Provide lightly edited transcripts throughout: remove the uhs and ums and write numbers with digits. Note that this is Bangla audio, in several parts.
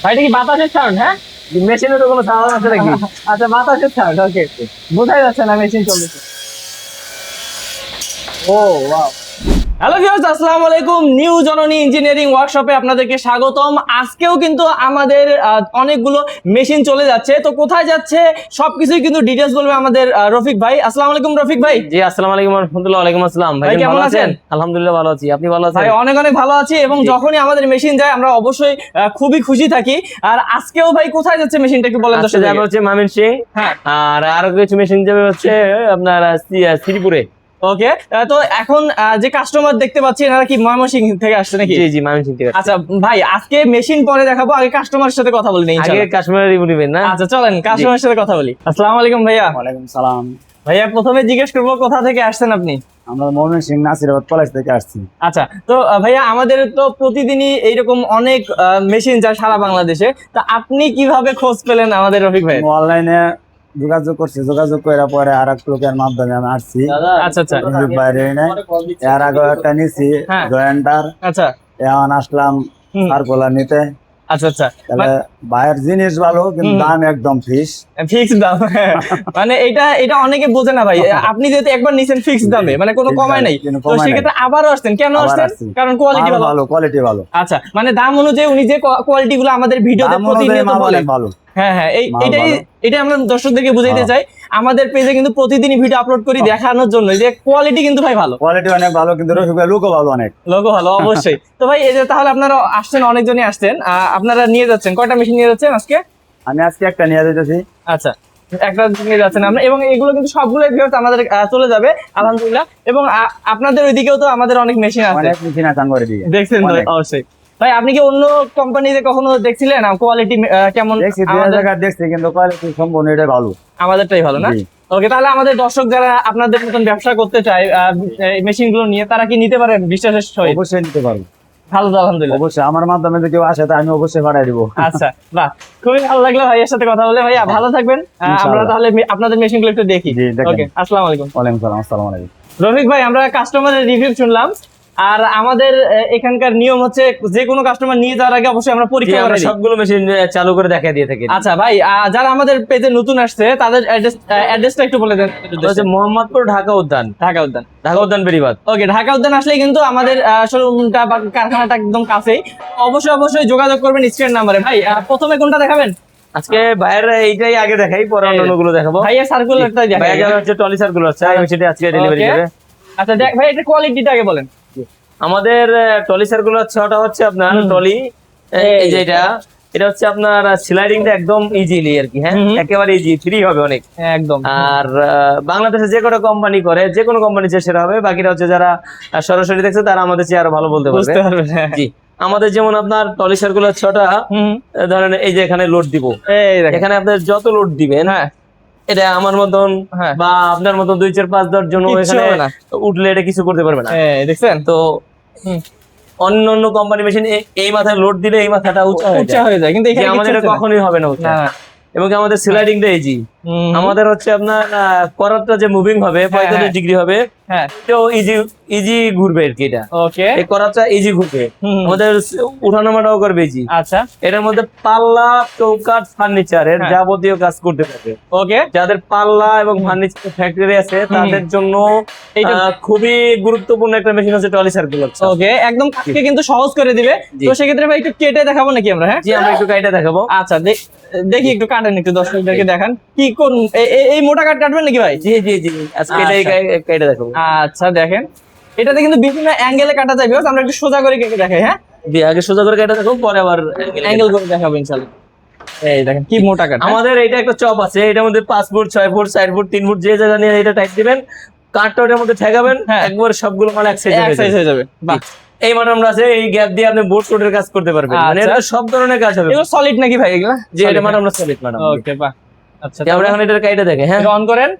ভাই এটা কি বাতাসের সাউন্ড? হ্যাঁ, মেশিনে তো কোনো সাউন্ড আছে নাকি? আচ্ছা বাতাসের সাউন্ড, ওকে। বোঝাই যাচ্ছে না মেশিন চলতেছে। ও ওয়াও। হ্যালো ভিউয়ার্স, আসসালামু আলাইকুম। নিউ জননী ইঞ্জিনিয়ারিং ওয়ার্কশপে আপনাদেরকে স্বাগতম। আজকেও কিন্তু আমাদের অনেকগুলো মেশিন চলে যাচ্ছে। তো কোথায় যাচ্ছে সবকিছুই কিন্তু ডিটেইলস বলবে আমাদের রফিক ভাই। আসসালামু আলাইকুম রফিক ভাই। জি আসসালামু আলাইকুম ওয়া রাহমাতুল্লাহি। ওয়ালাইকুম আসসালাম। ভাই ভাই কেমন ভালো আছেন? আছেন? আলহামদুলিল্লাহ ভালো আছি। আপনি ভালো আছেন? ভাই অনেক অনেক ভালো আছি, এবং জি। যখনই আমাদের মেশিন যায় আমরা অবশ্যই খুবই খুশি থাকি। আর আজকেও ভাই কোথায় যাচ্ছে মেশিনটা একটু বলেন আজকে যাবে দর্শকদেরকে। হচ্ছে ময়মনসিংহ। হ্যাঁ। আর আরো কিছু মেশিন যাবে হচ্ছে আপনার শ্রীপুরে। ওকে। তো এখন যে কাস্টমার দেখতে পাচ্ছি এনারা কি ময়মনসিংহ থেকে আসছে নাকি? জি জি ময়মনসিংহ থেকে আসছে। আচ্ছা ভাই, আজকে মেশিন পরে দেখাবো, আগে কাস্টমারের সাথে কথা বলি আগে ইনশাআল্লাহ। কাশ্মীরের রিভিউ নেবেন না? আচ্ছা চলেন কাস্টমারের সাথে কথা বলি। আসসালামু আলাইকুম ভাইয়া। ওয়ালাইকুম সালাম। ভাইয়া প্রথমে জিজ্ঞেস করবো কোথা থেকে আসছেন আপনি? আমরা ময়মনসিংহ নাসিরাবাদ কলেজ থেকে আসছি। আচ্ছা, তো ভাইয়া আমাদের তো প্রতিদিনই এইরকম অনেক মেশিন যায় সারা বাংলাদেশে। তা আপনি কিভাবে খোঁজ পেলেন আমাদের রফিক ভাই? অনলাইনে যোগাযোগ করছি, যোগাযোগ করে পরে আর এক লোকের মাধ্যমে আমি আসছি। আচ্ছা আচ্ছা বাইরে এর আগে একটা নিছি হ্যাঁ। জয়েন্টার, আচ্ছা। এখন আসলাম হুম। সার্কুলার নিতে। আচ্ছা আচ্ছা, তাহলে বাইরের জিনিস ভালো কিন্তু হুম। দাম একদম ফিস। ফিক্স দাম। মানে এটা এটা অনেকে বোঝে না ভাই। আপনি যেহেতু একবার নিছেন ফিক্স দামে, মানে কোনো Fixed কমায় দামে, নাই, কোনো তো কমায় নাই। সেক্ষেত্রে আবারও আসছেন। কেন আবার আসছেন? আসছি। কারণ কোয়ালিটি ভালো। ভালো, কোয়ালিটি ভালো। আচ্ছা, মানে দাম অনুযায়ী উনি যে কোয়ালিটি গুলো আমাদের ভিডিওতে দাম অনুযায়ী প্রতিনিয়ত মাল বলে। অনেক ভালো। হ্যাঁ হ্যাঁ, মাল এটাই ভালো। এটাই আমরা দর্শকদেরকে বুঝাইতে হ্যাঁ। চাই। আমাদের পেজে কিন্তু প্রতিদিনই ভিডিও আপলোড করি দেখানোর জন্য যে কোয়ালিটি কিন্তু ভাই ভালো, কোয়ালিটি অনেক ভালো, কিন্তু রফিক ভাই লোকও ভালো অনেক। লোগো ভালো অবশ্যই। তো ভাই এই যে তাহলে আপনারা আসছেন, অনেকজনই আসছেন, আপনারা নিয়ে যাচ্ছেন কয়টা মেশিন নিয়ে যাচ্ছেন আজকে? আমি আজকে একটা নিয়ে যেতেছি। আচ্ছা, একটা নিয়ে যাচ্ছেন আমরা, এবং এগুলো কিন্তু সবগুলো ভিউয়ার্স আমাদের চলে যাবে আলহামদুলিল্লাহ। এবং আপনাদের ওইদিকেও তো আমাদের অনেক মেশিন আছে, অনেক মেশিন আছে আমার দিকে। দেখছেন তো? অনেক। অবশ্যই। ভাই আপনি কি অন্য কোম্পানিতে কখনো দেখছিলেন কোয়ালিটি কেমন? দেখছি, দুই আমাদের জায়গা দেখছি, কিন্তু কোয়ালিটি সম্পূর্ণ এটা ভালো। আমাদেরটাই ভালো না? জি। ওকে, তাহলে আমাদের দর্শক যারা আপনাদের মতন ব্যবসা করতে চায় এই মেশিন গুলো নিয়ে, তারা কি নিতে পারে বিশ্বাসের সহিত? অবশ্যই নিতে পারবো। ভালো তো আলহামদুলিল্লাহ। অবশ্যই আমার মাধ্যমে যদি কেউ আসে তা আমি অবশ্যই পাঠাই দিব। আচ্ছা, বাহ, খুবই ভালো লাগলো ভাইয়ের সাথে কথা বলে। ভাইয়া ভালো থাকবেন। আমরা ইনশাআল্লাহ। তাহলে আপনাদের মেশিন গুলো একটু দেখি। জি, দেখেন। ওকে, আসসালামু আলাইকুম। ওয়ালাইকুম সালাম। আসসালামু আলাইকুম। রফিক ভাই, আমরা কাস্টমারের রিভিউ শুনলাম, আর আমাদের এখানকার নিয়ম হচ্ছে যে কোনো কাস্টমার নিয়ে যাওয়ার আগে অবশ্যই আমরা জি, পরীক্ষা আমরা করে দিই। সবগুলো মেশিন চালু করে দেখাই দিয়ে থাকি। আচ্ছা ভাই, যারা আমাদের পেজে নতুন আসছে তাদের অ্যাড্রেসটা একটু বলে দেন। এটা হচ্ছে মোহাম্মদপুর ঢাকা উদ্যান। ঢাকা উদ্যান। ঢাকা উদ্যান বেরিবাদ। ওকে, ঢাকা উদ্যান আসলে কিন্তু আমাদের শোরুমটা বা কারখানাটা একদম কাছেই। অবশ্যই অবশ্যই যোগাযোগ করবেন স্ক্রিন নাম্বারে। ভাই প্রথমে কোনটা দেখাবেন? আজকে ভাইয়ের এইটাই আগে দেখাই, পরে অন্যগুলো দেখাবো। ভাইয়া সার্কুলারটাই দেখাই। ভাইয়া যাবে হচ্ছে টলি সার্কুলার আছে, আমি সেটা আজকে ডেলিভারি Okay. দেবে। আচ্ছা দেখ ভাই, এটা কোয়ালিটিটা আগে বলেন। আমাদের টলি সার্কুলার ছটা হচ্ছে আপনার টলি, এই যে এটা হচ্ছে আপনার স্লাইডিংটা একদম ইজিলি আর কি। হ্যাঁ, একেবারে ইজি, ফ্রি হবে অনেক একদম। আর বাংলাদেশে যে কটা কোম্পানি করে, যে কোনো কোম্পানি চেয়ে সেরা হবে। বাকিটা হচ্ছে যারা সরাসরি দেখছে তারা আমাদের চেয়ে আরো ভালো বলতে পারবে। বুঝতে পারবেন। জি, আমাদের যেমন আপনার টলি সার্কুলার ছটা, ধরেন এই যে এখানে লোড দিব, এই দেখেন। এখানে আপনার যত লোড দিবেন, হ্যাঁ এটা আমার মতন হ্যাঁ, বা আপনার মতন 2 4 5 10 জন কিচ্ছু এখানে হবে না। উঠলে এটা কিছু করতে পারবে না। দেখছেন তো অন্য অন্য কোম্পানি মেশিন এই মাথায় লোড দিলে এই মাথাটা উঁচা উচ্চা হয়ে যায়, কিন্তু যে এখানে আমাদের কিচ্ছু হচ্ছে না। কখনোই হবে না উঁচা। না, না। এবং কি আমাদের স্লাইডিংটা ইজি। আমাদের হচ্ছে আপনার করাতটা যে মুভিং হবে 45 ডিগ্রি হবে, হ্যাঁ এটাও ইজি ইজি ঘুরবে আর কি। এটা ওকে। এই করাতটা ইজি ঘুরবে, আমাদের উঠানামাটাও করবে ইজি। আচ্ছা এটার মধ্যে পাল্লা, চৌকাঠ, ফার্নিচারের হ্যাঁ। যাবতীয় কাজ করতে পারবে। ওকে। যাদের পাল্লা এবং ফার্নিচার ফ্যাক্টরি আছে তাদের জন্য এইটা খুবই গুরুত্বপূর্ণ একটা মেশিন হচ্ছে টলি সার্কুলার। ওকে, একদম কাজকে কিন্তু সহজ করে দিবে। জি। তো সেক্ষেত্রে ভাই একটু কেটে দেখাবো নাকি আমরা? হ্যাঁ জি, আমরা একটু গাড়িটা দেখাবো। আচ্ছা, দেখি একটু কাটেন, একটু দর্শকদেরকে দেখান কি কোন এই মোটা কাট কাটবেন নাকি ভাই? জি জি জি, আজকে এটাই গাড়িটা দেখাবো। আচ্ছা দেখেন, এটাতে কিন্তু বিভিন্ন অ্যাঙ্গেলে কাটা যাবে। আমরা একটু সোজা করে কেটে দেখাই। হ্যাঁ, জি, আগে সোজা করে গাড়িটা দেখাবো, পরে আবার অ্যাঙ্গেল করে দেখাবো ইনশাআল্লাহ। এই দেখেন কি মোটা কাট। আমাদের এইটা একটা চপ আছে, এটার মধ্যে 5 ফুট 6 ফুট 4 ফুট 3 ফুট যে জায়গা নিয়ে এটা টাইট দিবেন, কাটটা ওটার মধ্যে ঠেকাবেন, হ্যাঁ। একবার সবগুলো মাল এক এক সাইজ হয়ে যাবে। বাহ, এই মাল আমরা আছে, এই গ্যাপ দিয়ে আপনি বোর্ড কোটের কাজ করতে পারবেন। মানে আচ্ছা। এটা সব ধরনের কাজ হবে। এগুলো সলিড নাকি ভাই এগুলা? যে এটা মাল আমরা সলিড ম্যাডাম। ওকে, বাহ। আচ্ছা, আমরা এখন এটার গাড়িটা দেখে। হ্যাঁ, অন করেন।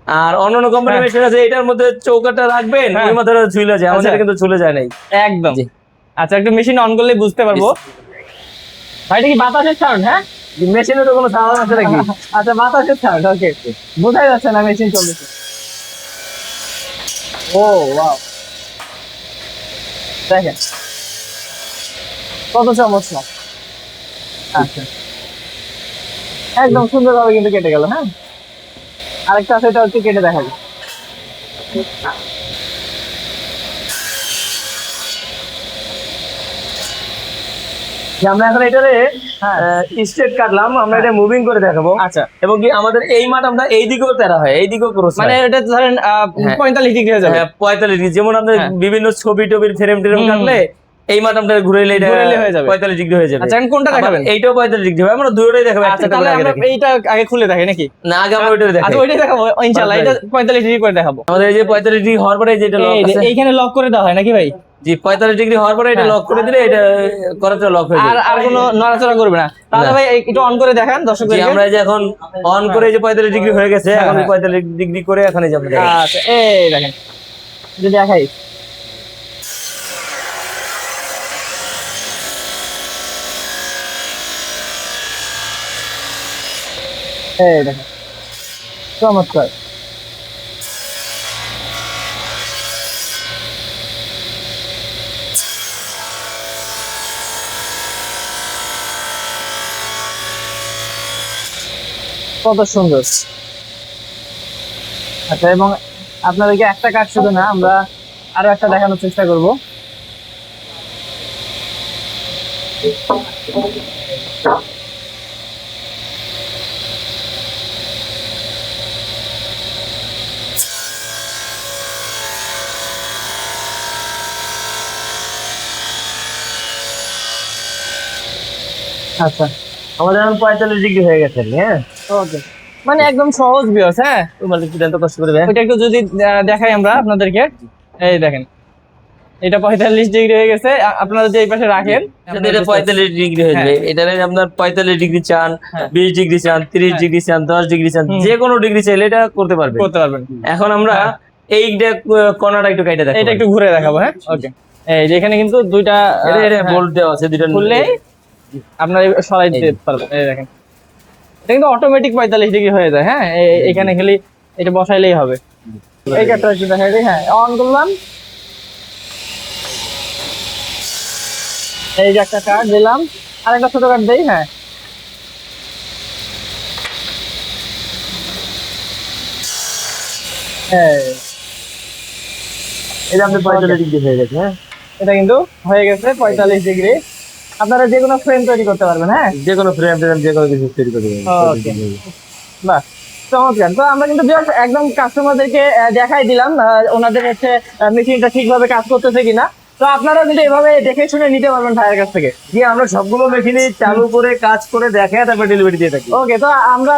আর অন্যান্য কোম্পানি হ্যাঁ। মেশিন আছে, এটার মধ্যে চৌকাটা রাখবেন, হ্যাঁ। ওই মাথাটা ঝুলে যায়, আমাদের আচ্ছা। কিন্তু ঝুলে যায় নাই। একদম। জি। আচ্ছা, একটু মেশিন অন করলে বুঝতে পারবো। ভাই এটা কি বাতাসের সাউন্ড? হ্যাঁ, মেশিনে তো কোনো সাউন্ড আছে নাকি? আচ্ছা বাতাসের সাউন্ড। ওকে, বোঝাই যাচ্ছে না মেশিন চলতেছে। ও ওয়াও, দেখেন কত চমৎকার। আচ্ছা, একদম সুন্দরভাবে কিন্তু কেটে গেল। হ্যাঁ, আরেকটা আছে, এটা হচ্ছে কেটে দেখা যায়। যে আমরা এখন এটারে হ্যাঁ। স্ট্রেট কাটলাম, আমরা এটা মুভিং করে দেখাবো। আচ্ছা, এবং কি আমাদের এই মাঠ আমরা এই দিকেও তেরা হয়, এই দিকেও ক্রস মানে এটা ধরেন 45 ডিগ্রি হয়ে যাবে। 45 ডিগ্রি, যেমন আমাদের হ্যাঁ। বিভিন্ন ছবি টবির ফ্রেম টেরম হুম। কাটলে এই মাঠ আমরা ঘুরাইলে এটা ঘুরাইলে হয়ে যাবে। 45 ডিগ্রি হয়ে যাবে। আচ্ছা, এখন কোনটা আবার দেখাবেন? এইটাও 45 ডিগ্রি হবে, আমরা দুটোই দেখাবো। আচ্ছা, তাহলে আমরা এইটা আগে খুলে দেখাই নাকি? না, আগে আমরা ওইটা দেখাই। আচ্ছা, ওইটাই দেখাবো ইনশাআল্লাহ। এটা 45 ডিগ্রি করে দেখাবো। আমাদের এই যে 45 ডিগ্রি হওয়ার পরে যেটা লক এই যে আছে, এইখানে লক করে দেওয়া হয় নাকি ভাই? জি 45 ডিগ্রি হওয়ার পরে এটা হ্যাঁ। লক করে দিলে এটা করাটা লক হয়ে আর যাবে। আর কোনো নড়াচড়া করবে না। তাহলে না। ভাই একটু অন করে দেখান জি, দর্শকদেরকে। আমরা এই যে এখন অন করে এই যে 45 ডিগ্রি হয়ে গেছে, এখন হ্যাঁ। 45 ডিগ্রি করে এখন এই যে আমরা দেখাই। আচ্ছা, এই দেখেন, যদি দেখাই। এই দেখেন, চমৎকার। কত সুন্দর। আচ্ছা, এবং আপনাদেরকে একটা কাজ শুধু না, আমরা আরো একটা দেখানোর চেষ্টা করব। আচ্ছা, আমাদের এখন 45 ডিগ্রি হয়ে গেছে। হ্যাঁ, ওকে, মানে একদম সহজ ভিউয়ার্স। হ্যাঁ, তোমাদের একটু দেন তো কষ্ট করে। ওইটা একটু যদি দেখাই আমরা আপনাদেরকে। এই দেখেন, এটা 45 ডিগ্রি হয়ে গেছে। আপনারা যে এই পাশে রাখেন, এটা 45 ডিগ্রি হয়ে যাবে। এটারে আপনার 45 ডিগ্রি চান, হ্যাঁ। 20 ডিগ্রি চান, 30 ডিগ্রি চান, 10 ডিগ্রি চান, হুম। যে কোনো ডিগ্রি চাইলে এটা করতে পারবে। করতে পারবেন। এখন আমরা এইটা কর্নারটা একটু কাইটে দেখাবো। এটা একটু ঘুরে দেখাবো। হ্যাঁ, ওকে। এই যে এখানে কিন্তু দুইটা এটা বোল্ট দেওয়া আছে, দুটো খুললেই আপনার সরাই দিতে পারবেন। এই দেখেন, এটা কিন্তু অটোমেটিক 45 ডিগ্রি হয়ে যায়। হ্যাঁ, এখানে খালি এটা বসাইলেই হবে। এই কাটটা একটু দেখাই দিই। হ্যাঁ, অন করলাম। এই যে একটা কাট দিলাম, আর একটা ছোট কাট দেই। হ্যাঁ, এটা আপনি 45 ডিগ্রি হয়ে গেছে। হ্যাঁ, এটা কিন্তু হয়ে গেছে 45 ডিগ্রি। আপনারা যে কোনো ফ্রেম তৈরি করতে পারবেন। হ্যাঁ, যে কোনো ফ্রেম যে কোনো কিছু তৈরি করতে পারবেন। ওকে, বাহ, চমৎকার। তো আমরা কিন্তু just একদম কাস্টমারদেরকে দেখাই দিলাম ওনাদের হচ্ছে মেশিনটা ঠিকভাবে কাজ করতেছে কিনা। তো আপনারা কিন্তু এভাবে দেখে শুনে নিতে পারবেন ভাইয়ের কাছ থেকে। জি, আমরা সবগুলো মেশিনে চালু করে কাজ করে দেখে তারপর ডেলিভারি দিয়ে থাকি। ওকে, তো আমরা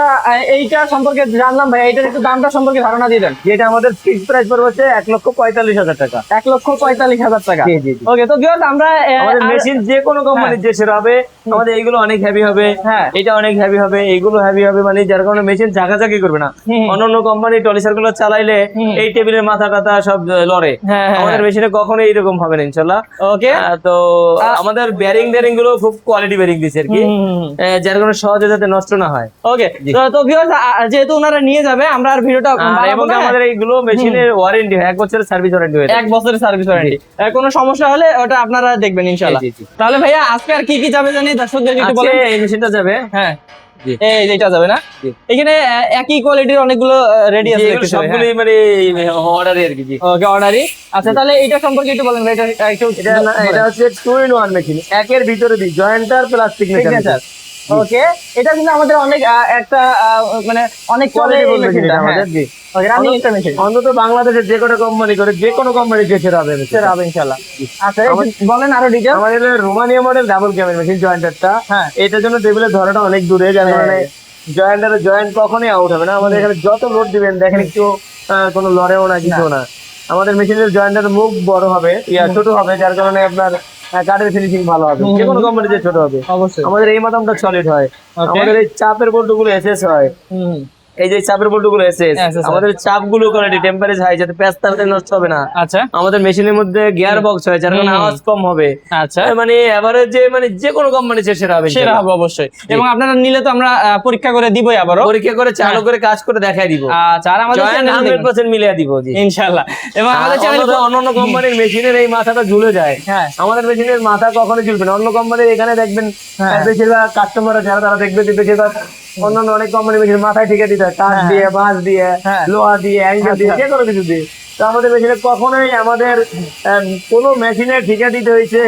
এইটা সম্পর্কে জানলাম ভাই। এইটার একটু দামটা সম্পর্কে ধারণা দিয়ে দেন। যেটা আমাদের ফিক্সড প্রাইস পড়বে হচ্ছে 1,45,000 টাকা। 1,45,000 টাকা। জি, জি, জি। ওকে, তো ভিউয়ার্স আমরা আমাদের মেশিন যে কোনো কোম্পানির যে সেরা হবে, আমাদের এইগুলো অনেক হেভি হবে, হ্যাঁ। এটা অনেক হেভি হবে, এইগুলো হেভি হবে, মানে যার কারণে মেশিন ঝাঁকাঝাঁকি করবে না। হুম। অন্যান্য কোম্পানি টলিসার গুলো চালাইলে হুম। এই টেবিলের মাথা টাথা সব লড়ে। হ্যাঁ, হ্যাঁ, আমাদের মেশিনে কখনো এইরকম হবে না ইনশাল্লাহ। ওকে। তো আমাদের বেয়ারিং গুলো খুব কোয়ালিটি বেয়ারিং দিচ্ছে আর কি, যার কারণে সহজে যাতে নষ্ট না হয়। ওকে, তো ভিউয়ার্স যেহেতু ওনারা নিয়ে যাবে, আমরা আর ভিডিওটা এবং আমাদের এইগুলো মেশিনের ওয়ারেন্টি হয় 1 বছরের সার্ভিস ওয়ারেন্টি হয়। 1 বছরের সার্ভিস ওয়ারেন্টি। কোনো সমস্যা হলে ওটা আপনারা দেখবেন ইনশাআল্লাহ। জি, জি। তাহলে ভাইয়া আজকে আর কি কি যাবে জানি দর্শকদেরকে একটু আজকে বলেন। এই মেশিনটা যাবে। হ্যাঁ, জি। এই যেটা যাবে না, জি। এখানে একই কোয়ালিটির অনেকগুলো রেডি আছে এগুলো সবগুলোই মানে অর্ডারে আর কি। জি। ওকে, অর্ডারই। আচ্ছা, তাহলে এটা সম্পর্কে একটু বলেন ভাই। এটা একটু এটা হচ্ছে 2-in-1 মেশিন, একের ভিতরে দি জয়েন্টার প্লাস সিগনেচার। ওকে, এটা কিন্তু আমাদের অনেক একটা মানে অনেক চলে এই মেশিনটা আমাদের। জি। ওকে, রানিং একটা মেশিন। অন্তত বাংলাদেশের যে কোনো কোম্পানি করে, যে কোনো কোম্পানি যে সেরা হবে সেটা হবে ইনশাআল্লাহ। আচ্ছা, বলেন আরো ডিটেইলস। আমাদের Romania model double camera machine জয়েন্টারটা। হ্যাঁ। এটার জন্য টেবিলের ধরাটা অনেক দূরে, যার কারণে জয়েন্টারের জয়েন্ট কখনোই আউট হবে না। আমাদের এখানে যত লোড দিবেন দেখেন একটু কোনো লড়েও না, কিছু না। আমাদের মেশিনের জয়েন্টার মুখ বড় হবে, ছোট হবে, যার কারণে আপনার কাঠের ফিনিশিং ভালো হবে। যে কোনো কোম্পানি যে ছোট হবে। অবশ্যই। আমাদের এই মাদামটা সলিড হয়, Okay. আমাদের এই চাপের বোল্ট গুলো এসএস হয়। এই যে চাপের বল্টুগুলো এসে আচ্ছা, আচ্ছা। আমাদের চাপগুলো কোয়ালিটি টেম্পারেচার হাই যাতে পেঁচ তাড়াতাড়ি নষ্ট হবে না। আচ্ছা আমাদের মেশিনের মধ্যে গিয়ার বক্স হয় যার কারণে আওয়াজ কম হবে। আচ্ছা মানে এভারেজে মানে যে কোনো কোম্পানি সেরা হবে সেরা হবে অবশ্যই। এবং আপনারা নিলে তো আমরা পরীক্ষা করে দিবই আবারও। পরীক্ষা করে চালু করে কাজ করে দেখাই দিব। আচ্ছা আর আমাদের জয়েন্ট চ্যানেলে 100% মিলিয়ে দিব জি ইনশাআল্লাহ। এবং আমাদের চ্যানেলে অন্য কোম্পানির মেশিনের এই মাথাটা ঝুলে যায়, হ্যাঁ আমাদের মেশিনের মাথা কখনো ঝুলবে না। অন্য কোম্পানির এখানে দেখবেন হ্যাঁ। বেশিরভাগ কাস্টমার যারা তারা দেখবে যে বেশিরভাগ অন্যান্য অনেক কোম্পানির মেশিন মাথায় ঠিকে দিতে হয়, কাঠ হ্যাঁ। দিয়ে, বাঁশ দিয়ে, হ্যাঁ। লোহা দিয়ে, অ্যাঙ্গেল দিয়ে, আচ্ছা। যে কোনো কিছু দিয়ে। তো আমাদের মেশিনে কখনোই আমাদের কোনো মেশিনের ঠিকা দিতে হয়েছে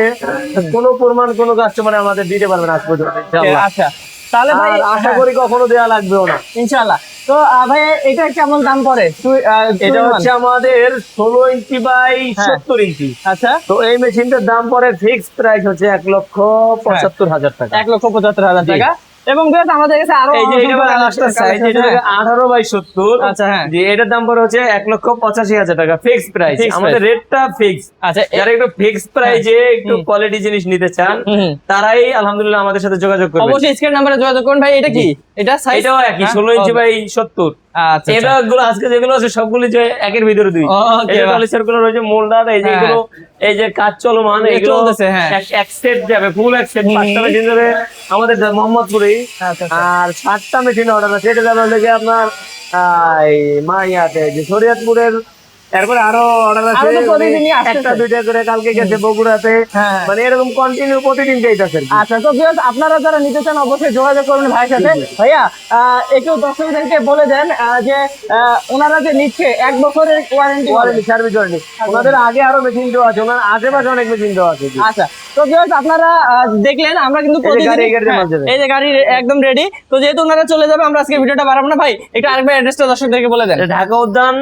কোনো প্রমাণ কোনো কাস্টমার আমাদের দিতে পারবে না আজ পর্যন্ত ইনশাআল্লাহ। আচ্ছা তাহলে ভাই আর আশা করি কখনো দেওয়া লাগবেও না ইনশাআল্লাহ। তো ভাই এটা কেমন দাম পড়ে? এটা হচ্ছে আমাদের 16 ইঞ্চি বাই হ্যাঁ। 70 ইঞ্চি। আচ্ছা তো এই মেশিনটার দাম পরে ফিক্সড প্রাইস হচ্ছে 1,75,000 টাকা। 1,75,000 টাকা। এবং বেশ আমাদের কাছে আরো এই যে এটা অসংখ্য লাস্টের সাইজ collection এটা আছে। 18 বাই 70। আচ্ছা হ্যাঁ যে এটার দাম পরে হচ্ছে 1,85,000 টাকা ফিক্সড প্রাইস। Fixed আমাদের price। রেটটা ফিক্স। আচ্ছা যারা একটু ফিক্সড প্রাইজে একটু কোয়ালিটি জিনিস নিতে চান হুম। তারাই আলহামদুলিল্লাহ আমাদের সাথে যোগাযোগ করবেন। অবশ্যই স্ক্রিন নাম্বারে যোগাযোগ করুন। ভাই এটা কি? এটা সাইজ এটাও একই 16 ইঞ্চি বাই 70। আচ্ছা এটা গুলো আজকে যেগুলো আছে সবগুলো যে একের ভিতরে দুই। ওকে এটা টলি সার্কুলার রয়েছে মোল্ডার, এই যে হ্যাঁ। এগুলো এই যে কাজ চলমান এটা এগুলো চলতেছে, হ্যাঁ। এক সেট যাবে, ফুল এক সেট। 5টা মেশিন যাবে আমাদের মোহাম্মদপুরেই। আচ্ছা আর 7টা মেশিন অর্ডার আছে, এটা যাবে হচ্ছে আপনার এই মাইয়াতে যে শরীয়তপুরের। এরপরে আরো অর্ডার আছে, আরো তো প্রতিদিনই আসতেছে। একটা দুইটা করে কালকে গেছে বগুড়াতে। হ্যাঁ। মানে এরকম কন্টিনিউ প্রতিদিন যাইতেছে। আচ্ছা তো viewers, আপনারা যারা নিতে চান অবশ্যই যোগাযোগ করবেন ভাইয়ের সাথে। ভাইয়া একটু দর্শকদেরকে বলে দেন যে ওনারা যে নিচ্ছে 1 বছরের ওয়ারেন্টি। ওয়ারেন্টি সার্ভিস ওয়ারেন্টি ওনাদের আগে আরো মেশিন দেওয়া আছে, ওনার আশেপাশে অনেক মেশিন দেওয়া আছে। আচ্ছা তো viewers, আপনারা দেখলেন আমরা কিন্তু এই যে গাড়ি, প্রতিদিন এই গাড়িতে মাল যাবে। এই যে গাড়ি একদম রেডি। তো যেহেতু ওনারা চলে যাবে আমরা আজকে ভিডিওটা বাড়াবো না। ভাই একটু আরেকবার অ্যাড্রেসটা দর্শকদেরকে বলে দেন। এটা ঢাকা উদ্যান,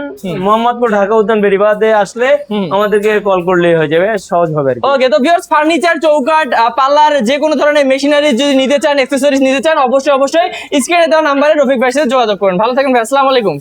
মোহাম্মদপুর ঢাকা উদ্যান বেরিবাদে আসলে আমাদেরকে কল করলেই হয়ে যাবে, সহজ হবে আর কি। ওকে তো ভিউয়ার্স, ফার্নিচার, চৌকাঠ, পার্লার, যে কোনো ধরনের মেশিনারি যদি নিতে চান, অ্যাকসেসরিজ নিতে চান, অবশ্যই স্ক্রিনে দেওয়া নাম্বারে রফিক ভাইয়ের সাথে যোগাযোগ করুন। ভালো থাকবেন ভাই, আসসালামু আলাইকুম।